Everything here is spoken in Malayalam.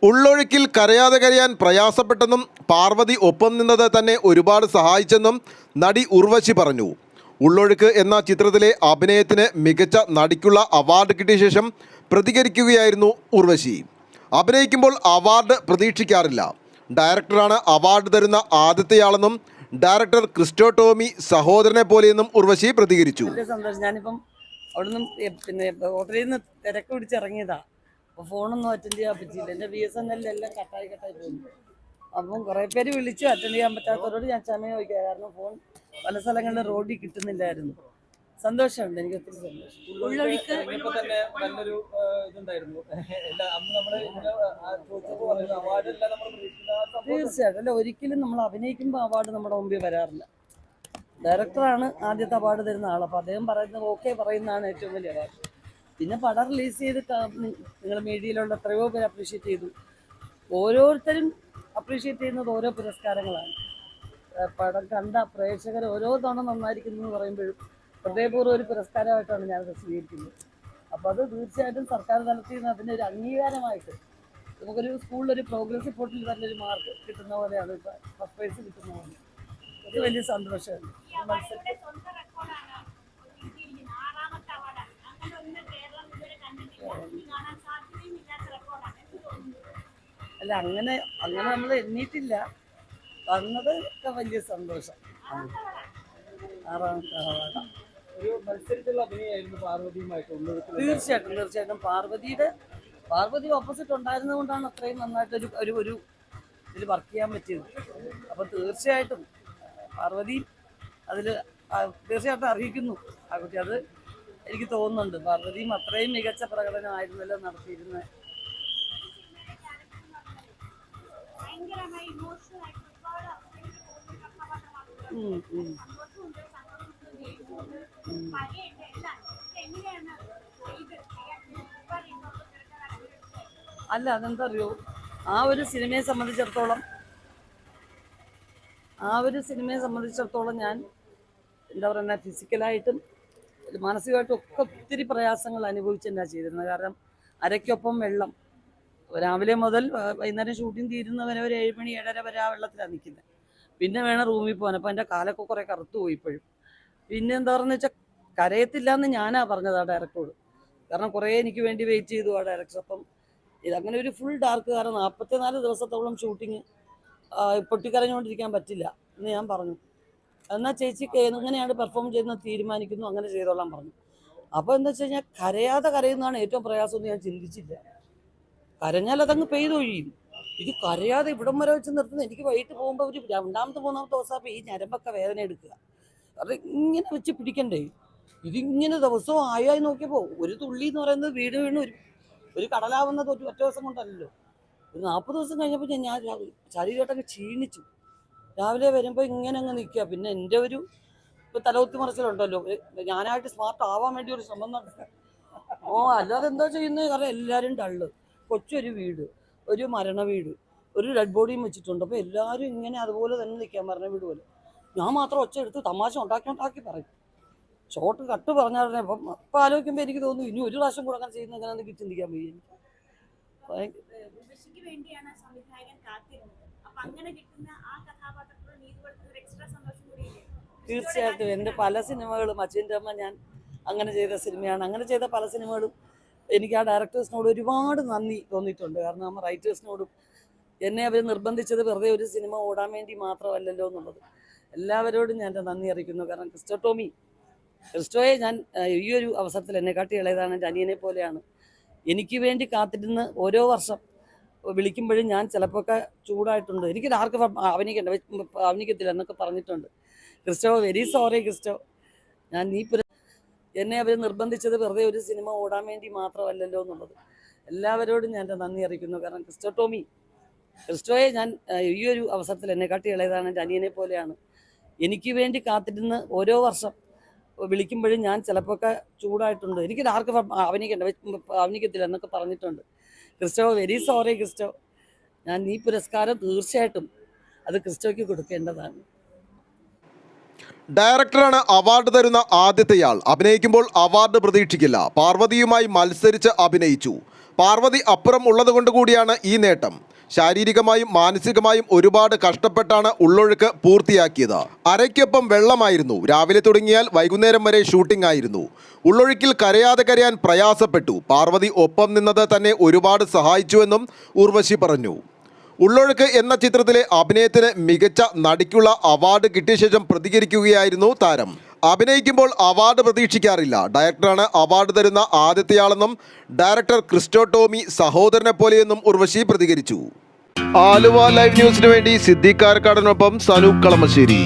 ഉള്ളൊഴുക്കിൽ കരയാതെ കരയാൻ പ്രയാസപ്പെട്ടെന്നും പാർവതി ഒപ്പം നിന്നത് തന്നെ ഒരുപാട് സഹായിച്ചെന്നും നടി ഉർവശി പറഞ്ഞു. ഉള്ളൊഴുക്ക് എന്ന ചിത്രത്തിലെ അഭിനയത്തിന് മികച്ച നടിക്കുള്ള അവാർഡ് കിട്ടിയ ശേഷം പ്രതികരിക്കുകയായിരുന്നു ഉർവശി. അഭിനയിക്കുമ്പോൾ അവാർഡ് പ്രതീക്ഷിക്കാറില്ല. ഡയറക്ടറാണ് അവാർഡ് തരുന്ന ആദ്യത്തെയാളെന്നും ഡയറക്ടർ ക്രിസ്റ്റോ ടോമി സഹോദരനെ പോലെയെന്നും ഉർവശി പ്രതികരിച്ചു. ഞാനിപ്പം അവിടുന്ന് പിന്നെ ഹോട്ടലിൽ നിന്ന് തിരക്ക് പിടിച്ചിറങ്ങിയതാ. അപ്പോൾ ഫോണൊന്നും അറ്റൻഡ് ചെയ്യാൻ പറ്റിയില്ല. എൻ്റെ BSNL എല്ലാം കട്ടായി പോകുന്നു. അപ്പം കുറേ പേര് വിളിച്ചു അറ്റൻഡ് ചെയ്യാൻ പറ്റാത്തവരോട് ഞാൻ ക്ഷമ ചോദിക്കുക. കാരണം ഫോൺ പല സ്ഥലങ്ങളിലും റോഡിൽ കിട്ടുന്നില്ലായിരുന്നു. സന്തോഷമുണ്ട്, എനിക്ക് ഒത്തിരി സന്തോഷം. തീർച്ചയായിട്ടും അല്ല, ഒരിക്കലും നമ്മൾ അഭിനയിക്കുമ്പോൾ അവാർഡ് നമ്മുടെ മുമ്പിൽ വരാറില്ല. ഡയറക്ടറാണ് ആദ്യത്തെ അവാർഡ് തരുന്ന ആൾ. അപ്പോൾ അദ്ദേഹം പറയുന്നത് ഓക്കെ പറയുന്നതാണ് ഏറ്റവും വലിയ അവാർഡ്. പിന്നെ പടം റിലീസ് ചെയ്ത് നിങ്ങൾ മീഡിയയിലുള്ള എത്രയോ പേര് അപ്രീഷിയേറ്റ് ചെയ്തു. ഓരോരുത്തരും അപ്രീഷിയേറ്റ് ചെയ്യുന്നത് ഓരോ പുരസ്കാരങ്ങളാണ്. പടം കണ്ട പ്രേക്ഷകർ ഓരോ തവണ നന്നായിരിക്കുന്നു എന്ന് പറയുമ്പോഴും ഹൃദയപൂർവ്വം ഒരു പുരസ്കാരമായിട്ടാണ് ഞാനത് സ്വീകരിക്കുന്നത്. അപ്പോൾ അത് തീർച്ചയായിട്ടും സർക്കാർ തലത്തിൽ നിന്ന് അതിൻ്റെ ഒരു അംഗീകാരമായിട്ട് നമുക്കൊരു സ്കൂളിലൊരു പ്രോഗ്രസ് റിപ്പോർട്ടിൽ നല്ലൊരു മാർക്ക് കിട്ടുന്ന പോലെയാണ്, ഫസ്റ്റ് പ്രൈസ് കിട്ടുന്ന പോലെ. അത് വലിയ സന്തോഷമാണ്. അല്ല, അങ്ങനെ നമ്മൾ എണ്ണീട്ടില്ല. വന്നത് ഒക്കെ വലിയ സന്തോഷം. ആറാമത്തെ അവാർഡ്. തീർച്ചയായിട്ടും പാർവതി ഓപ്പോസിറ്റ് ഉണ്ടായിരുന്നത് കൊണ്ടാണ് അത്രയും നന്നായിട്ട് ഒരു ഇതിൽ വർക്ക് ചെയ്യാൻ പറ്റിയത്. അപ്പോൾ തീർച്ചയായിട്ടും പാർവതി അതിൽ തീർച്ചയായിട്ടും അർഹിക്കുന്നു ആ കുട്ടി. അത് എനിക്ക് തോന്നുന്നുണ്ട്. പാർവതിയും അത്രയും മികച്ച പ്രകടനമായിരുന്നല്ലോ നടത്തിയിരുന്നത്. അല്ല, അതെന്താ അറിയോ, ആ ഒരു സിനിമയെ സംബന്ധിച്ചിടത്തോളം ഞാൻ എന്താ പറയുക, ഫിസിക്കലായിട്ടും മാനസികമായിട്ടും ഒക്കെ ഒത്തിരി പ്രയാസങ്ങൾ അനുഭവിച്ച് തന്നെയാണ് ചെയ്തിരുന്നത്. കാരണം അരയ്ക്കൊപ്പം വെള്ളം, രാവിലെ മുതൽ വൈകുന്നേരം ഷൂട്ടിംഗ് തീരുന്നവരെ ഒരു 7 മണി 7:30 വരെ ആ വെള്ളത്തിലാണ് നിൽക്കുന്നത്. പിന്നെ വേണം റൂമിൽ പോകാൻ. അപ്പോൾ എൻ്റെ കാലൊക്കെ കുറേ കറുത്തു പോയി ഇപ്പോഴും. പിന്നെ എന്താ പറയുക വെച്ചാൽ കരയത്തില്ല എന്ന് ഞാനാ പറഞ്ഞത് ആ ഡയറക്ടറോട്. കാരണം കുറേ എനിക്ക് വേണ്ടി വെയിറ്റ് ചെയ്തു ആ ഡയറക്ടർ. അപ്പം ഇതങ്ങനെ ഒരു ഫുൾ ഡാർക്ക്, കാരണം 44 ദിവസത്തോളം ഷൂട്ടിങ് പൊട്ടിക്കരഞ്ഞുകൊണ്ടിരിക്കാൻ പറ്റില്ല എന്ന് ഞാൻ പറഞ്ഞു. എന്നാൽ ചേച്ചിക്ക് എങ്ങനെയാണ് പെർഫോം ചെയ്യുന്നത് തീരുമാനിക്കുന്നു, അങ്ങനെ ചെയ്തോളാൻ പറഞ്ഞു. അപ്പോൾ എന്താ വെച്ച് കഴിഞ്ഞാൽ കരയുന്നതാണ് ഏറ്റവും പ്രയാസമെന്ന് ഞാൻ ചിന്തിച്ചില്ല. കരഞ്ഞാൽ അതങ്ങ് പെയ്തൊഴിയും. ഇത് കരയാതെ ഇവിടം വരെ വെച്ച് നിർത്തുന്നത്. എനിക്ക് വൈകിട്ട് പോകുമ്പോൾ ഒരു 2ാമത്തെ 3ാമത്തെ ദിവസം ഈ ഞരമ്പൊക്കെ വേദന എടുക്കുക. കാരണം ഇങ്ങനെ വെച്ച് പിടിക്കണ്ടേ. ഇതിങ്ങനെ ദിവസവും ആയി നോക്കിയപ്പോൾ ഒരു തുള്ളി എന്ന് പറയുന്നത് വീണ് ഒരു കടലാവുന്നത് ഒറ്റ ദിവസം കൊണ്ടല്ലോ. ഒരു 40 ദിവസം കഴിഞ്ഞപ്പോൾ ഞാൻ ശരീരമായിട്ടൊക്കെ ക്ഷീണിച്ചു. രാവിലെ വരുമ്പോൾ ഇങ്ങനെ അങ്ങ് നിൽക്കുക. പിന്നെ എൻ്റെ ഒരു തലകുത്തി മറിച്ചിലുണ്ടല്ലോ, ഞാനായിട്ട് സ്മാർട്ട് ആവാൻ വേണ്ടി ഒരു ശ്രമം നടത്തുക. അല്ലാതെ എന്താ ചെയ്യുന്നത്? കാരണം എല്ലാവരും ഡള്ള്. കൊച്ചൊരു വീട്, ഒരു മരണ വീട്, ഒരു ഡെഡ് ബോഡിയും വെച്ചിട്ടുണ്ട്. അപ്പോൾ എല്ലാവരും ഇങ്ങനെ അതുപോലെ തന്നെ നിൽക്കാൻ, മരണ വീട് പോലെ. ഞാൻ മാത്രം ഒച്ച എടുത്ത് തമാശ ഉണ്ടാക്കി പറയും. ഷോർട്ട് കട്ട് പറഞ്ഞാൽ അപ്പം ആലോചിക്കുമ്പോൾ എനിക്ക് തോന്നുന്നു ഇനി ഒരു പ്രാവശ്യം കൂടെ അങ്ങനെ ചെയ്യുന്ന എങ്ങനെയാണെന്ന് ചിന്തിക്കാൻ വയ്യ. തീർച്ചയായിട്ടും എൻ്റെ പല സിനിമകളും അച്ഛൻ്റെ അമ്മ ഞാൻ അങ്ങനെ ചെയ്ത സിനിമയാണ്. അങ്ങനെ ചെയ്ത പല സിനിമകളും എനിക്ക് ആ ഡയറക്ടേഴ്സിനോട് ഒരുപാട് നന്ദി തോന്നിയിട്ടുണ്ട്. കാരണം നമ്മൾ റൈറ്റേഴ്സിനോടും എന്നെ അവർ നിർബന്ധിച്ചത് വെറുതെ ഒരു സിനിമ ഓടാൻ വേണ്ടി മാത്രമല്ലല്ലോ എന്നുള്ളത് എല്ലാവരോടും ഞാൻ എൻ്റെ നന്ദി അറിയിക്കുന്നു. കാരണം ക്രിസ്റ്റോയെ ഞാൻ ഈ ഒരു അവസരത്തിൽ എന്നെക്കാട്ടി ഇളയതാണ്, എൻ്റെ അനിയനെ പോലെയാണ്. എനിക്ക് വേണ്ടി കാത്തിരുന്ന് ഓരോ വർഷം വിളിക്കുമ്പോഴും ഞാൻ ചിലപ്പോഴൊക്കെ ചൂടായിട്ടുണ്ട്. എനിക്ക് ആർക്കും അഭിനയിക്കത്തില്ല എന്നൊക്കെ പറഞ്ഞിട്ടുണ്ട്. Christo, very sorry Christo. എന്നെ അവർ നിർബന്ധിച്ചത് വെറുതെ ഒരു സിനിമ ഓടാൻ വേണ്ടി മാത്രമല്ലല്ലോ എന്നുള്ളത് എല്ലാവരോടും ഞാൻ എൻ്റെ നന്ദി അറിയിക്കുന്നു. കാരണം ക്രിസ്റ്റോയെ ഞാൻ ഈ ഒരു അവസരത്തിൽ എന്നെക്കാട്ടി ഇളയതാണ്, എൻ്റെ അനിയനെ പോലെയാണ്. എനിക്ക് വേണ്ടി കാത്തിരുന്ന് ഓരോ വർഷം വിളിക്കുമ്പോഴും ഞാൻ ചിലപ്പോഴൊക്കെ ചൂടായിട്ടുണ്ട്. എനിക്ക് ആർക്കും അഭിനയിക്കത്തില്ല എന്നൊക്കെ പറഞ്ഞിട്ടുണ്ട്. Christo, very sorry Christo. ഞാൻ ഈ പുരസ്കാരം തീർച്ചയായിട്ടും അത് ക്രിസ്റ്റോയ്ക്ക് കൊടുക്കേണ്ടതാണ്. ഡയറക്ടറാണ് അവാർഡ് തരുന്ന ആദ്യത്തെയാൾ. അഭിനയിക്കുമ്പോൾ അവാർഡ് പ്രതീക്ഷിക്കില്ല. പാർവതിയുമായി മത്സരിച്ച് അഭിനയിച്ചു. പാർവതി അപ്പുറം ഉള്ളതുകൊണ്ട് കൂടിയാണ് ഈ നേട്ടം. ശാരീരികമായും മാനസികമായും ഒരുപാട് കഷ്ടപ്പെട്ടാണ് ഉള്ളൊഴുക്ക് പൂർത്തിയാക്കിയത്. അരയ്ക്കൊപ്പം വെള്ളമായിരുന്നു. രാവിലെ തുടങ്ങിയാൽ വൈകുന്നേരം വരെ ഷൂട്ടിംഗ് ആയിരുന്നു. ഉള്ളൊഴുക്കിൽ കരയാതെ കരയാൻ പ്രയാസപ്പെട്ടു. പാർവതി ഒപ്പം നിന്നത് തന്നെ ഒരുപാട് സഹായിച്ചുവെന്നും ഉർവശി പറഞ്ഞു. ഉള്ളൊഴുക്ക് എന്ന ചിത്രത്തിലെ അഭിനയത്തിന് മികച്ച നടിക്കുള്ള അവാർഡ് കിട്ടിയ ശേഷം പ്രതികരിക്കുകയായിരുന്നു താരം. അഭിനയിക്കുമ്പോൾ അവാർഡ് പ്രതീക്ഷിക്കാറില്ല. ഡയറക്ടറാണ് അവാർഡ് തരുന്ന ആദ്യത്തെയാളെന്നും ഡയറക്ടർ ക്രിസ്റ്റോ ടോമി സഹോദരനെ പോലെയെന്നും ഉർവശി പ്രതികരിച്ചു. ആലുവ ലൈവ് ന്യൂസിനു വേണ്ടി സിദ്ദീഖ് കാരക്കാടനൊപ്പം സനൂപ് കളമശ്ശേരി.